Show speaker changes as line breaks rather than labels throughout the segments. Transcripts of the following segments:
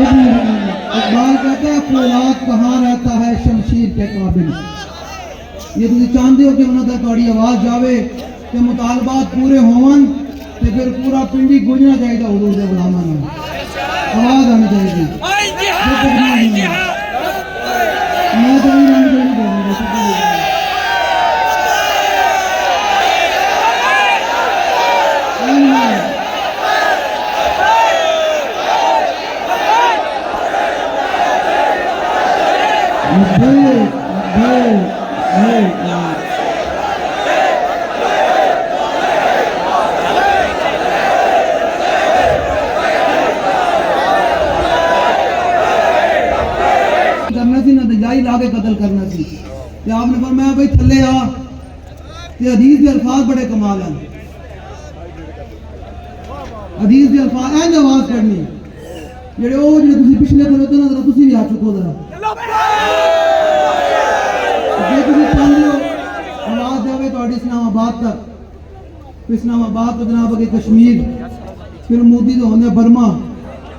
اقبال کہتا ہے فولاد کہاں رہتا ہے شمشیر کے قابل. یہ تسی چاہتے ہو کہ انہوں نے تھوڑی آواز جاوے کہ مطالبات پورے ہون تے پھر پورا پنڈی گونجنا چاہیے حضور دے غلاماں نال آواز آنی چاہیے. میں تو نہیں رنگ کرنا سی نہ دجائی لا کے قتل کرنا سی. کہ آپ نے فرمایا بھائی تھلے آ کہ حدیث کے الفاظ بڑے کمال ہیں. حدیث کے الفاظ این آواز کرنی جڑے او جڑے تسی پچھلے کھلوتے نا ذرا تسی بھی ہاتھ چکو ذرا جے تسی چاہتے ہو آواز جاوے تہاڈی اسلام آباد تک. اسلام آباد تو جناب اگے کشمیر پھر مودی تو ہونے برما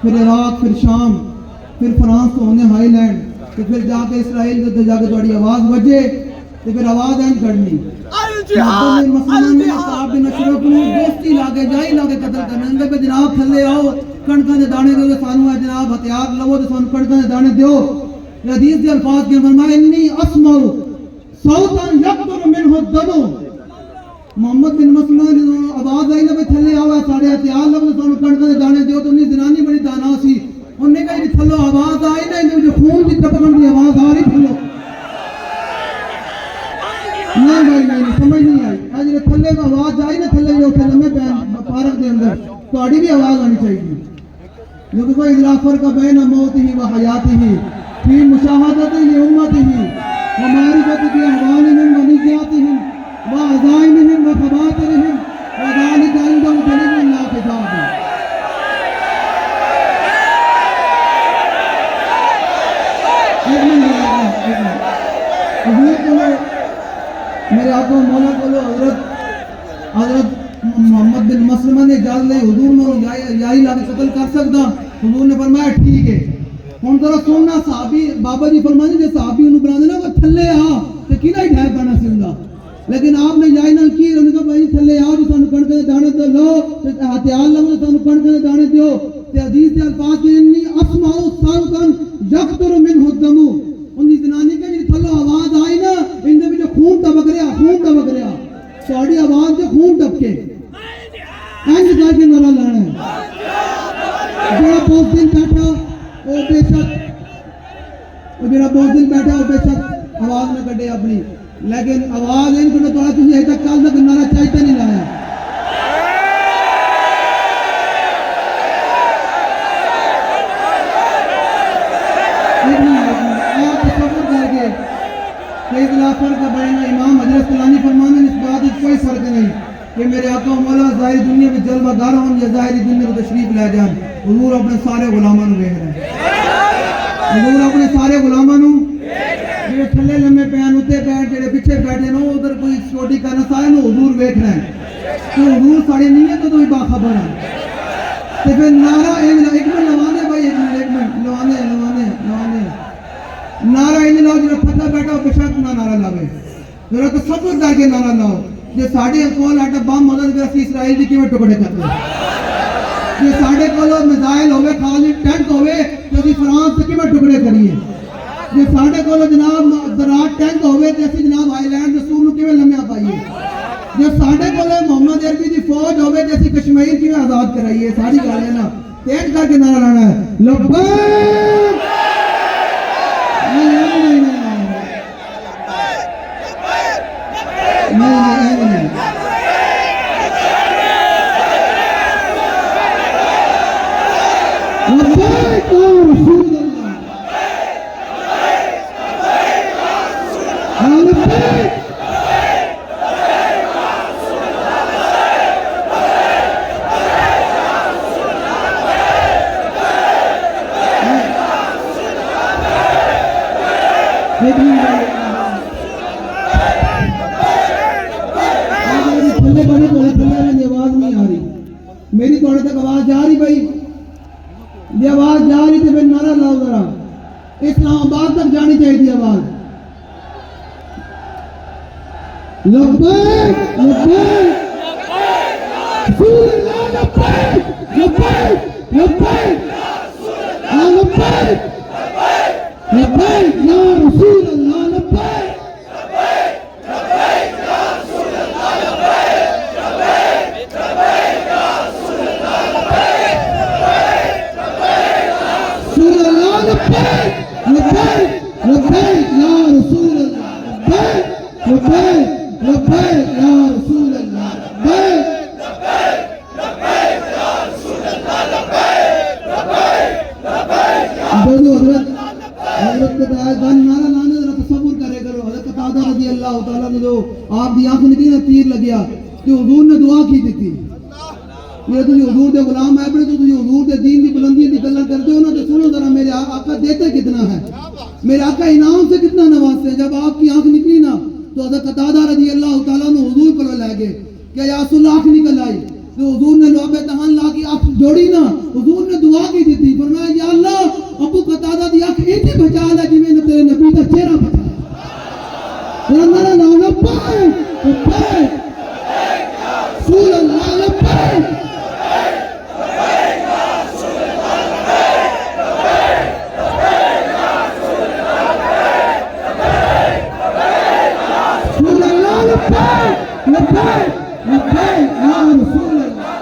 پھر عراق پھر شام پھر فرانس تو ہونے ہائی لینڈ تو پھر جا کے اسرائیل تے جا کے تہاڈی آواز وجے تے پھر آواز این کرنی مسلمان نے صاحب بن اشرف کو دوستی لا کے جائی لا کے قتل کرنا. اندر پہ جناب تھلے آؤ کڑکاں دے دانے دو سانو ہے جناب ہتھیار لو تے سانو کڑکاں دے دانے دیو. حدیث کے الفاظ کے فرمایا انی اسمع صوتا یقطر منه الدم. محمد بن مسلمہ نے آواز آئی نہ تھلے آوا ساڑے ہتھیار لو تے سانو کڑکاں دے دانے دیو. تو انہیں زنانی بڑی دانا سی انہیں نے کہا کہ تھلو آواز آئی نہ اندر جو خون دی ٹپکن دی آواز آ رہی تھلو نہیں بھائی نہیں سمجھ نہیں آئی. آج جب تھلے کو آواز آئی نا تھلے جو تھے لمحے پین پارک دے اندر تو آڑی بھی آواز آنی چاہیے. لیکن کوئی اضافر کا بین موتی و حیاتی ہی فی مشاہدتی لی امتی ہی و معرفت کی احوالہم و نجیاتہم و عزائمہم و خباترہم و ذالک عندہ جلیل اللہ کتاب. میرے آقا مولا کو حضرت محمد بن مسلمہ نے اجازت لئی حضور نے یائی لا کے قتل کر سکتا. حضور نے فرمایا ٹھیک ہے. ہن ذرا سننا صحابی بابا جی فرماتے جے صحابی انہوں بنا دینا وہ تھلے آ تے کینا ہی ڈھے پینا سی ہوندا. لیکن آپ نے یائی نال کی انہوں نے کہا بھائی تھلے آ جو سانو کڑک دے دانے تے لو تے ہتھیار لو تے سانو کڑک دے دانے دیو. تے حدیث دے الفاظ کہ انی اسمع صوتا یقطر منه الدم. انہی زنانی کہ جی تھلو آواز آئی نا اندے وچ خون ٹپک رہا ساڑی آواز جو خون ٹپکے اینج جا کے نعرہ لانا ہے. جڑا بہت دن بیٹھا وہ بے شک آواز نہ کٹے اپنی. لیکن آواز این کو تو تسی اج تک کل تک نعرہ چاہتے نہیں لایا. فرق کا بین امام حضرت کلانی فرمانے اس بات میں کوئی فرق نہیں کہ میرے آقا مولا ظاہری دنیا میں جلوہ گر ہوں یا ظاہری دنیا کو تشریف لے جان. حضور اپنے سارے غلاماں نو ویکھ رہے ہیں. حضور اپنے سارے غلاماں نو جڑے تھلے لمے پیان اتے بیٹھ جڑے پیچھے بیٹھے نو ادھر کوئی چوٹی کرنا سارے نو حضور ویکھ رہے ہیں. تو حضور ساری نیت تو بھی باخبر ہے. تے پھر نعرہ ایک منٹ لوانے بھائی ایک منٹ لوانے نعرہ ان لاؤ جڑا تھکا بیٹھا بے شک نہ نعرہ لاوے. ذرا تو سب کچھ کر کے نعرہ لاؤ. جے ساڈے کول آٹا بم مدد کر اسی اسرائیل دی کیویں ٹکڑے کرتے. جے ساڈے کول میزائل ہوے خالی ٹینک ہوے تے اسی فرانس تے کیویں ٹکڑے کریے. جے ساڈے کول جناب دراٹ ٹینک ہوے تے اسی جناب ہائی لینڈ دے سور نو کیویں لمیا پائیے. جے ساڈے کول محمد عربی دی فوج ہوے تے اسی کشمیر کیویں آزاد کرائیے. ساری گل ہے نا تیز کر کے نعرہ لانا ہے لبیک. میری تھوڑے تک آواز جا رہی بھائی یہ آواز جا رہی تھی پھر نعرہ لاؤ ذرا اسلام آباد تک جانی چاہیے تھی آواز لبیک لبیک رسول اللہ لبیک لبیک لبیک لبیک لبیک یا رسول اللہ لبیک لبیک یا رسول اللہ لبیک لبیک لبیک یا رسول اللہ لبیک حضرت کے نعرہ لانے ذرا تصور کرے کرو حضرت قتادہ رضی اللہ تعالیٰ نے جو آپ دی آنکھ نکلی نا تیر لگیا کہ حضور نے دعا کی تھی یہ تو حضور دے غلام ہے بڑے تو حضور دے دین دی بلندی دی گلاں کرتے ہو نا تو سنو ذرا میرے آقا دیتے کتنا ہے میرے آقا انعام سے کتنا نوازتے ہیں جب آپ کی آنکھ نکلی نا تو حضرت قتادہ رضی اللہ تعالیٰ نے حضور کو لے گئے کہ یا رسول اللہ آنکھ نکل آئی تو حضور نے لعب دہان لا کی آنکھ جوڑی نا حضور نے دعا کی تھی فرمایا یا اللہ ابو قتادہ دی آنکھ ایتھی بچا لے جی میں نے تیرے نبی کا چہرہ بچایا میرا نام لبیک لبیک رسول اللہ لبیک لبیک لبیک یا رسول اللہ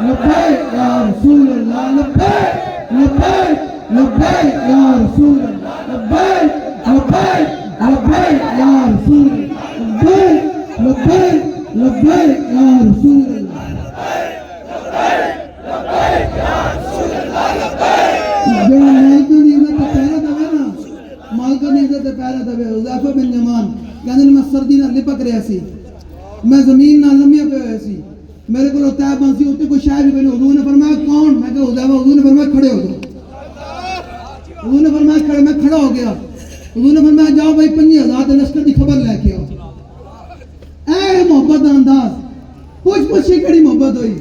لبیک یا رسول اللہ لبیک لبیک لبیک یا رسول اللہ لبیک لبیک لبیک یا رسول اللہ لبیک لبیک یا رسول اللہ حذیفہ بن یمان کہنے میں سردی نہ لپک رہا سی میں زمین نہ لمیا پہ ہوئے سی میرے کو تیب بنسی ہوتے کوئی شاہ بھی بنے حضور نے فرمایا کون میں کہا حذیفہ حضور نے فرمایا کھڑے ہو جاؤ حضور نے فرمایا کھڑے میں کھڑا ہو گیا حضور نے فرمایا جاؤ بھائی 5000 لشکر کی خبر لے کے آؤ اے محبت انداز پوچھ ہی کڑی محبت ہوئی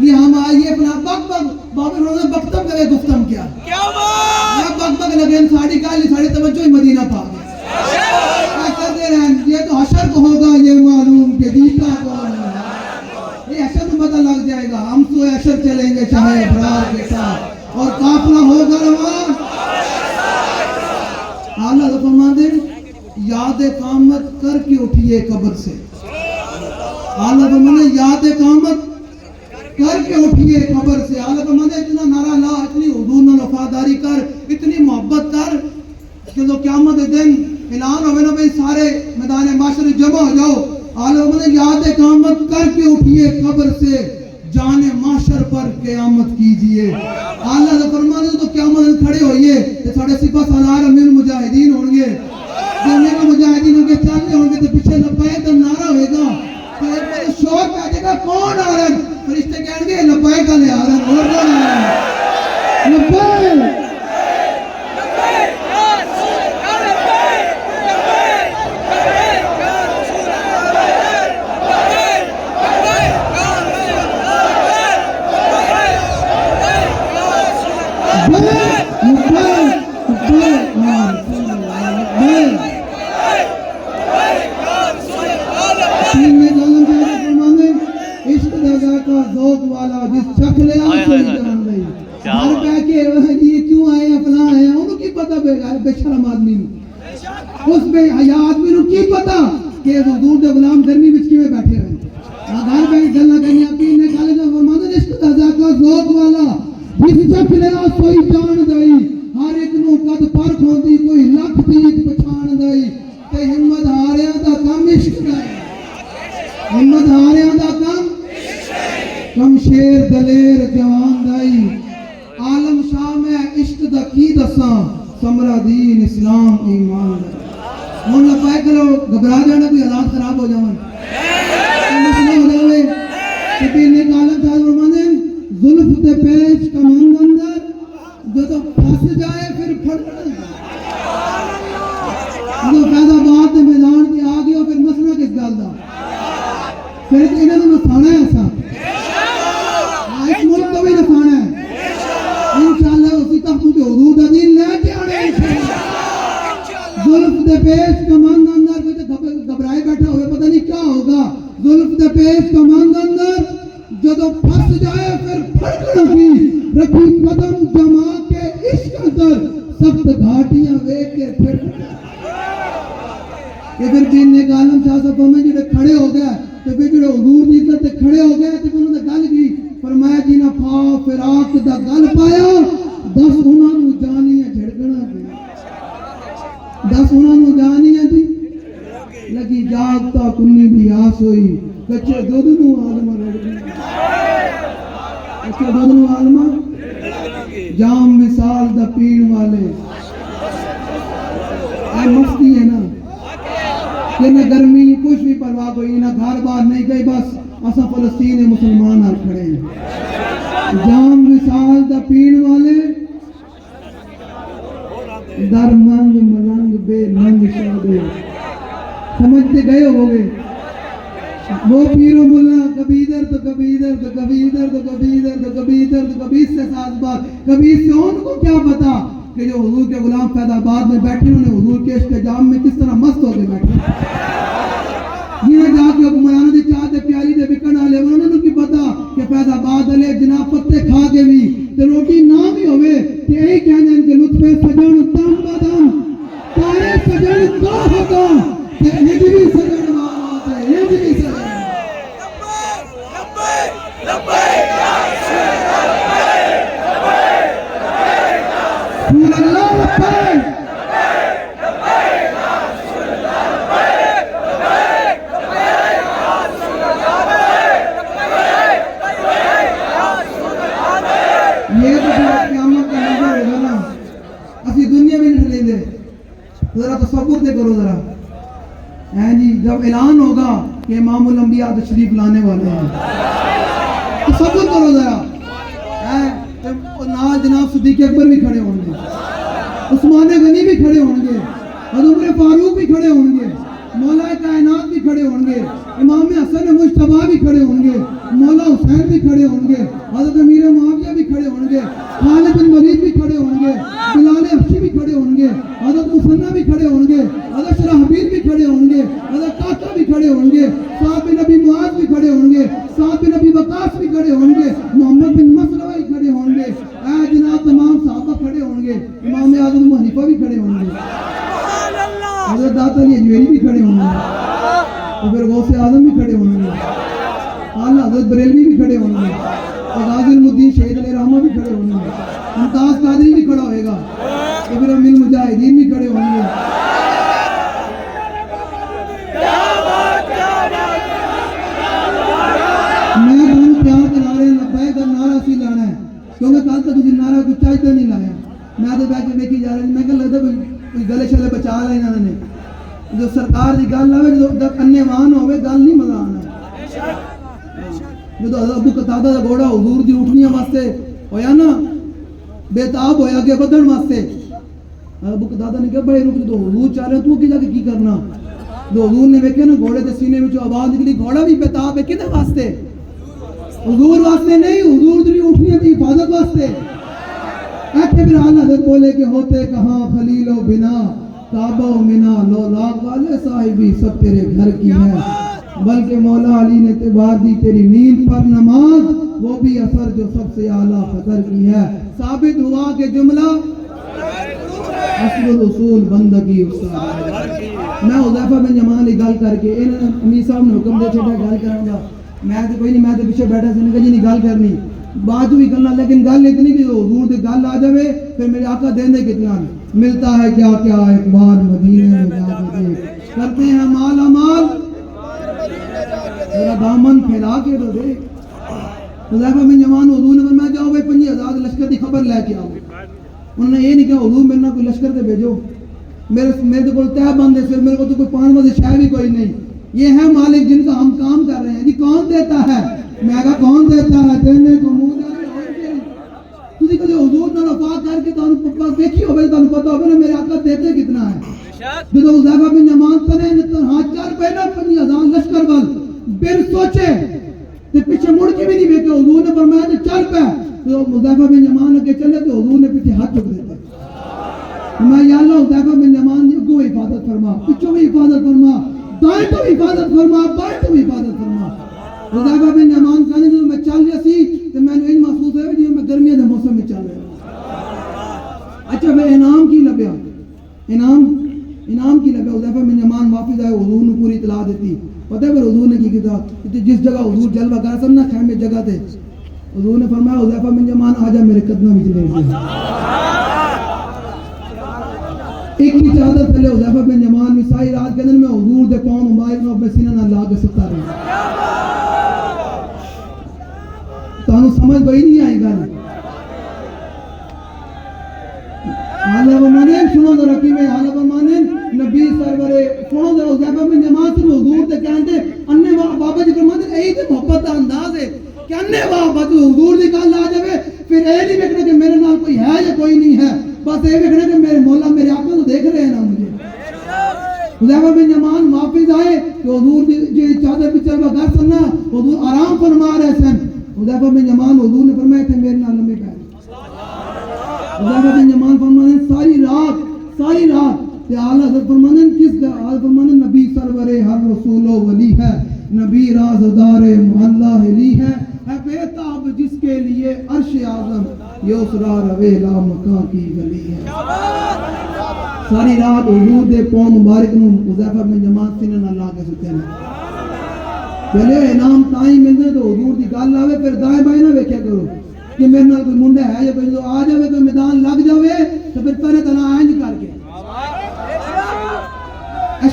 یہ ہم آئیے اپنا بک بابا روزہ بکتم کرے گفتم کیا بک لگے ساڑی کالی ساڑی توجہ ہی مدینہ پا گئے کرتے رہیں یہ تو حشر کو ہوگا یہ معلوم کہ دیتا کون ہے یہ حشر کو پتہ لگ جائے گا ہم سوئے حشر چلیں گے چاہے ابرار کے ساتھ اور قافلہ ہوگا روان اعلیٰ فرما دیں یاد قامت کر کے اٹھیے قبر سے اعلیٰ فرما دیں یاد قامت کر کے اٹھیے قبر سے اعلیٰ فرما دیں اتنا نعرہ لا اتنی حضور نے وفاداری کر اتنی محبت کر کہ جو قیامت دن اعلان ہوئے نا بھئی سارے میدان معاشر جمع ہو جاؤ اعلیٰ فرما دیں یاد قامت کر کے اٹھیے قبر سے جان معاشر پر قیامت کیجئے اعلیٰ فرما دیں تو قیامت کھڑے ہوئیے کہ ساڑھے سپاہ سالار امیر مجاہدین ہوں گے جو امیر مجاہدین ہوں گے چلنے ہوں گے تو پیچھے لبیک کا نعرہ ہوئے گا تو ایک بڑے شور پہ آجے گا کون آ رہا ہے فرشتے کہیں گے لبیک کا لے آ رہا ہے اور کون آ رہا ہے لبیک اس میں حیا آدمی نو کی پتا کہ حضور دے غلام گرمی وچ کیویں بیٹھے رہے گھر بیٹھ گلاں کرنی اپی نے گل جو فرماندے عشق دا ذائقہ ذوق والا جس چکھ لیا سوئی جان دئی ہر ایک نو قد پرکھ ہوندی کوئی لکھ تیج پچھان دئی تے ہمت ہاریاں دا کم عشق دا ہمت ہاریاں دا کم کم شیر دلیر جوان دئی عالم شاہ میں عشق دا کی دساں سمرا دین اسلام ایمان ہوں لپائے کرو گھبرا جانا کوئی حالات خراب ہو جاؤں مسئلہ ہو جاوے کہ نیک عالم صاحب فرمانے ظلف تے پیش کمان اندر جو تو پھنس جائے پھر پھڑ جو فیض آباد پھر انہوں نے نسانا ہے ایسا اس ملک کو بھی نسانا ہے انشاءاللہ اسی تختوں کے حضور دا دین لے کے آنے زلف دے پیش کمند اندر کوئی تو گھبرائے بیٹھا ہوئے پتہ نہیں کیا ہوگا زلف دے پیش کمند اندر جدو پھنس جائے پھر پھڑک رکھی قدم جما کے عشق اندر سخت گھاٹیاں ویکھ کے پھر کہ پھر جن نے عالم شاہ صاحب میں جڑے کھڑے ہو گئے تو پھر جڑے حضور دی عزت تے کھڑے ہو گئے تو انہوں نے گل کی فرمایا جی نہ پا فراق دا گل پایا 10 انہاں نوں جانیاں جھڑکنا پیا 10 انہاں نوں جانیاں جی لگی جاگتا کنی بھی آس ہوئی کچے دودھ نوں عالمہ رڑ گئی کچے دودھ نوں عالمہ جام مثال دا پین والے اے مستی ہے نا کہ نہ گرمی کچھ بھی پرواہ کوئی نہ گھر بار نہیں گئی بس اسا فلسطین مسلمان آ کھڑے ہیں جام مثال دا پین والے در منگ ملنگ بے ننگ شادے سمجھتے گئے ہو گے وہ پیر و ملا کبھی ادھر تو کبھی ادھر تو کبھی ادھر تو کبھی ادھر تو کبھی ادھر تو کبھی اس سے ساتھ بات کبھی اس سے ان کو کیا پتا کہ جو حضور کے غلام فیض آباد میں بیٹھے انہیں حضور کے عشق جام میں کس طرح مست ہو کے بیٹھے جنہیں جا کے حکمرانوں دی چاہ دے پیاری دے بکن آلے انہوں نے کی پتا کہ فیض آباد علیہ جناب پتے کھا کے بھی تے روٹی نہ بھی ہوئے کہ یہی کہنے ہیں کہ لطفے سجن دم بدم تارے سجن دو حکم کہ یہ بھی سجن مانات ہے یہ بھی سجن ذرا تصور دے کرو ذرا جی جب اعلان ہوگا کہ امام الانبیاء تشریف لانے والے ہیں تصور کرو ذرا جناب صدیق اکبر بھی کھڑے ہوں گے عثمان غنی بھی کھڑے ہوں گے عمر فاروق بھی کھڑے ہوں گے مولا کائنات بھی کھڑے ہوں گے امام حسن مجتبیٰ بھی کھڑے ہوں گے مولا حسین بھی کھڑے ہوں گے حضرت امیر معاویہ بھی کھڑے ہوں گے خالد بن ولید بھی کھڑے ہوں گے بلال حبشی بھی کھڑے ہوں گے حضرت مثنیٰ بھی کھڑے ہوں گے حضرت شرحبیل بھی کھڑے ہوں گے حضرت قاسم بھی کھڑے ہوں گے سعد بن ابی معاذ بھی کھڑے ہوں گے سعد بن ابی وقاص بھی کھڑے ہوں گے محمد بن مسلمہ بھی کھڑے ہوں گے اے جناب تمام صحابہ کھڑے ہوں گے امام اعظم ابو حنیفہ بھی کھڑے ہوں گے حضرت داتا علی اجویری بھی کھڑے ہوں گے تو پھر غوث اعظم بھی کھڑے ہوں گے اعلیٰ حضرت بریلوی بھی کھڑے ہوں گے غازی المدین شہید علیہ رحمہ بھی کھڑے ہوں گے ممتاز قادری بھی کھڑا ہوئے گا تو پھر امیر مجاہدین بھی کھڑے ہوں گے میں بہت پیار کے نعرے لبیک کا نعرہ سی لانا ہے کیونکہ کل تک کسی نعرہ کچھ چاہتے نہیں لایا میں تو بیٹھ کے دیکھی جا رہا ہوں میں کہ لگتا کوئی گلے شلے بچا لے انہوں نے جو سرکار دی گل آوے جو اننے وان ہوئے گل نہیں مزہ آنا جو ابو قتادہ دا گھوڑا حضور دی اٹھنیاں واسطے ہویا نا بےتاب ہویا کہ بدن واسطے ابو قتادہ نے کہا بڑے رک جو حضور چاہ رہے تو کی جا کے کی کرنا جو حضور نے ویکھے نا گھوڑے دے سینے میں جو آواز نکلی گھوڑا بھی بےتاب ہے کدے واسطے حضور واسطے نہیں حضور دی اٹھنیاں دی حفاظت واسطے ایتھے پھر اعلیٰ حضرت بولے کہ ہوتے کہاں خلیل و بنا کعبہ و منا لو لاغ والے صاحبی سب تیرے گھر کی ہے بلکہ مولا علی نے اعتبار دی تیری نیند پر نماز وہ بھی اثر جو سب سے اعلیٰ قدر کی ہے ثابت ہوا کہ جملہ اصل الاصول بندگی استاد میں حذیفہ بن یمان لی گل کر کے انہوں نے امیر صاحب نے حکم دے چھوٹا گل کروں گا میں تو کوئی نہیں میں تو پیچھے بیٹھا سے نہیں جی نہیں گل کرنی بات بھی کرنا لیکن گل اتنی کہ حضور دے گل آ جاوے پھر میرے آقا دیندے کتنا ملتا ہے کیا کیا ایک بار مدینے میں جا کے دیکھ کرتے ہیں مال امال میرا دامن پھیلا کے تو دے حذیفہ بن یمان حضور نے فرمایا جاؤ بھائی 50,000 لشکر دی خبر لے کے آؤ انہوں نے یہ نہیں کہا حضور میرے کوئی لشکر تے بھیجو میرے کو تہ بندے پھر میرے کو تو کوئی پان والی شے بھی کوئی نہیں یہ ہے مالک جن کا ہم کام کر رہے ہیں جی کون دیتا ہے میں کہا کون دیتا ہے دینے کو منہ دے تسی کدے حضور نال وفا کر کے تانوں پکا دیکھی ہوے تانوں پتہ ہوے نا میرے آقا دیتے کتنا ہے جدوں حذیفہ بن یمان تنے ہاتھ چار پہنا 50,000 لشکر ول بن سوچے تے پیچھے مڑ کے بھی نہیں دیکھا. حضور نے فرمایا کہ چل پہ. تو حذیفہ بن یمان کے چلے تو حضور نے پیچھے ہاتھ چک دیتے. میں یا اللہ حذیفہ بن یمان کی کو حفاظت فرما, پیچھوں بھی حفاظت فرما, دائیں تو حفاظت فرما, بائیں تو حفاظت فرما. حذیفہ بن یمان کہنے جو میں چل رہا سی تو میں نے محسوس ہوا جو میں گرمیاں دے موسم میں چل رہا. اچھا میں انعام کی لبیا, انعام کی لبیا. حذیفہ بن یمان واپس آئے, حضور نے پوری اطلاع دیتی. پتہ ہے پھر حضور نے کی کیا, جس جگہ حضور جلوہ گر سن نا خیمے جگہ تھے, حضور نے فرمایا حذیفہ بن یمان آ جا میرے قدموں میں چلے گئے. ایک ہی چادر تھلے حذیفہ بن یمان میں ساری رات کے اندر میں حضور دے پاؤں مبارک میں اپنے سینہ نہ لا کے ستا رہا. تانوں سمجھ کوئی نہیں آئی گل. حال فرمانین سنو ذرا کی میں حال فرمانین نبی سرورے سنو ذرا حذیفہ بن یمان سے حضور تے کہندے انے بابا جی فرماتے اے تے محبت دا انداز ہے کہ انے بابا تو حضور دی گل آ جاوے پھر اے نہیں ویکھنا کہ میرے نال کوئی ہے یا کوئی نہیں ہے, بس اے ویکھنا کہ میرے مولا میرے آقا تو دیکھ رہے ہیں نا مجھے. حذیفہ بن یمان واپس آئے کہ حضور دی چادر پہ چلوا گھر سننا حضور آرام فرما رہے سن. حذیفہ بن یمان حضور نے فرمایا تھے میرے نال لمبے پے. حذیفہ بن یمان فرمانے ساری رات کہ اعلیٰ حضرت فرمانے کس کا اعلیٰ فرمانے نبی سرور ہر رسول و ولی ہے, نبی رازدار محلہ علی ہے بےتاب جس کے لیے عرش اعظم یہ اسرار اویلا مکان کی گلی ہے. ساری رات حضور دے پاؤں مبارک نو حذیفہ بن یمان سینہ نہ لا کے ستے ہیں. پہلے انعام تائیں ملنے تو حضور دی گل آوے پھر دائیں بائیں نہ ویکھیا کرو کہ میرے نال کوئی منڈا ہے یا کوئی جو آ جاوے کوئی میدان لگ جاوے تو پھر پہلے تنا اینج کر کے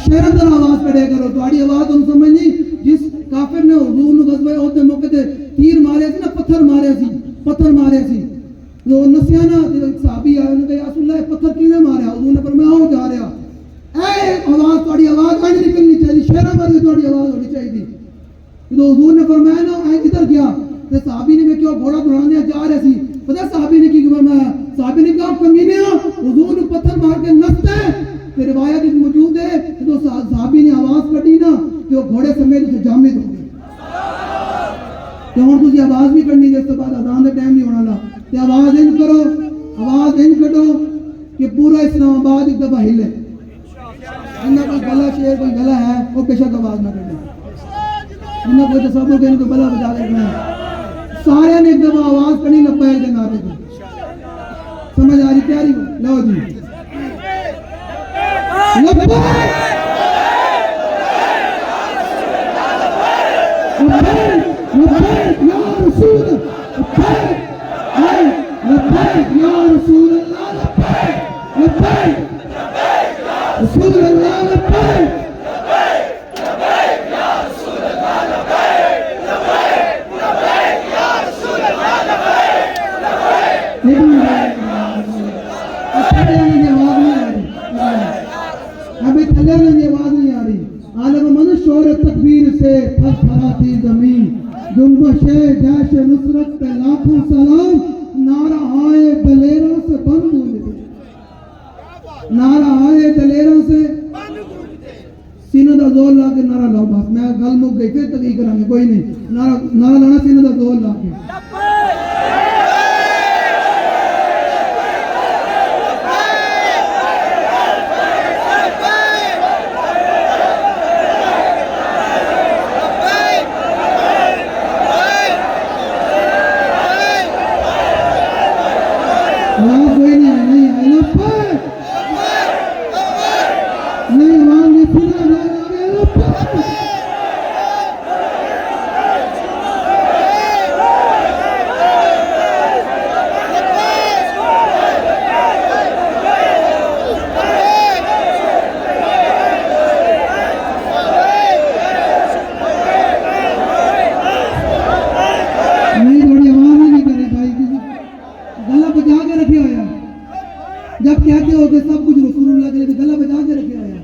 شیرن طرح آواز پڑھے کرو. تھوڑی آواز تم سمجھنی جس کافر نے حضور نو غزوہ احد دے موقع تے تیر مارے سی نا, پتھر مارے سی جو نسیاں نا صحابی آئے انہوں نے کہا یا رسول اللہ پتھر کینے ماریا؟ حضور نے فرمایا ہو جا رہا. اے آواز تھوڑی آواز اینج نکلنی چاہیے, شیرن ورگی تھوڑی آواز ہونی چاہیے. تو حضور نے فرمایا نا اینج ادھر گیا تے صحابی نے کیوں گھوڑا دوڑانے جا رہے سی. پتہ صحابی نے کی فرمایا, صحابی نے کہا کمینے ہو حضور نے پتھر مار کے نستے تے روایت موجود ہے کہ تو صحابی نے آواز کٹی نا کہ وہ گھوڑے سمیت اسے جامد ہو گئے. کہ ہوں تسی آواز بھی کرنی دے, اس کے بعد اذان دے ٹائم نہیں ہونا لا تے آواز انج کرو, آواز انج کٹو کہ پورا اسلام آباد ایک دفعہ ہلے. انہاں کوئی گلا شیر کوئی گلا ہے وہ بے شک آواز نہ کرے, انہاں کوئی تصور کہ کوئی بلا بجا دینا ہے. سارے نے ایک دفعہ آواز کرنی لبیک دے نعرے کو. سمجھ آ رہی تیاری ہو؟ لو جی لبیک لبیک یا رسول لبیک یا رسول اللہ لبیک رسول اللہ لبیک ابھی تھلے میں آواز نہیں آ رہی. عالم من شور تکبیر سے پھل پھراتی زمین, جنبش جیش نصرت پہ لاکھوں سلام, نعرہ آئے دلیروں سے بند ہوئے, نعرہ آئے دلیروں سے سینہ دا زور لا کے نعرہ لاؤ. بس میں گل مک گئی پھر تقریب کریں گے کوئی نہیں, نعرہ لانا سینہ دا زور لا کے. کوئی نہیں آئی لبیک نہیں آواز نہیں پھر جب کہتے ہو کہ سب کچھ رسول اللہ کے لیے گلا بجا کے رکھے ہویا.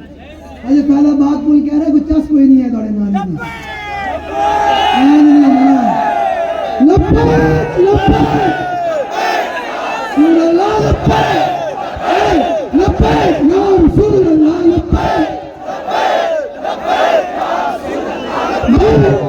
اجے پہلا بات بول کہہ رہے کوئی چس کوئی نہیں ہے تھوڑے نال دی. لبیک لبیک رسول اللہ لبیک لبیک یا رسول اللہ لبیک لبیک یا رسول اللہ.